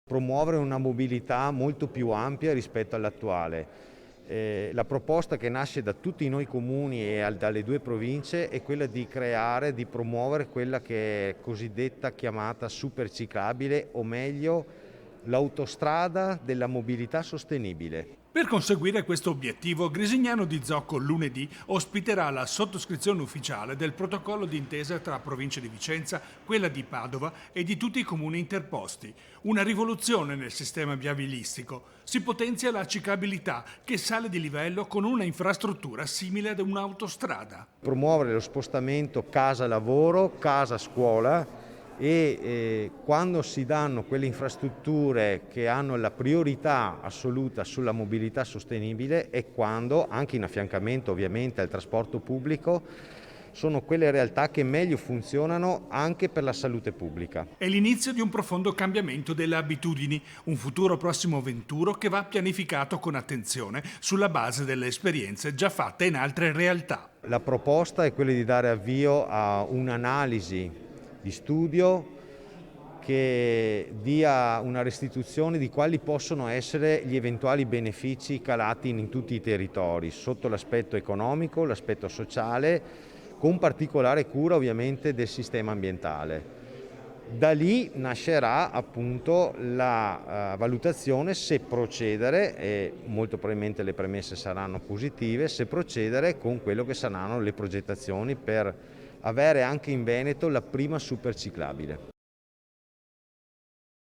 Promuovere una mobilità molto più ampia rispetto all'attuale. La proposta che nasce da tutti noi comuni e dalle due province è quella di creare, di promuovere quella che è cosiddetta chiamata superciclabile, o meglio l'autostrada della mobilità sostenibile. Per conseguire questo obiettivo, Grisignano di Zocco lunedì ospiterà la sottoscrizione ufficiale del protocollo d'intesa tra provincia di Vicenza, quella di Padova e di tutti i comuni interposti. Una rivoluzione nel sistema viabilistico. Si potenzia la ciclabilità che sale di livello con una infrastruttura simile ad un'autostrada. Promuovere lo spostamento casa-lavoro, casa-scuola e quando si danno quelle infrastrutture che hanno la priorità assoluta sulla mobilità sostenibile e quando, anche in affiancamento ovviamente al trasporto pubblico, sono quelle realtà che meglio funzionano anche per la salute pubblica. È l'inizio di un profondo cambiamento delle abitudini, un futuro prossimo venturo che va pianificato con attenzione sulla base delle esperienze già fatte in altre realtà. La proposta è quella di dare avvio a un'analisi di studio che dia una restituzione di quali possono essere gli eventuali benefici calati in tutti i territori, sotto l'aspetto economico, l'aspetto sociale, con particolare cura ovviamente del sistema ambientale. Da lì nascerà appunto la valutazione se procedere, e molto probabilmente le premesse saranno positive, se procedere con quello che saranno le progettazioni per avere anche in Veneto la prima superciclabile.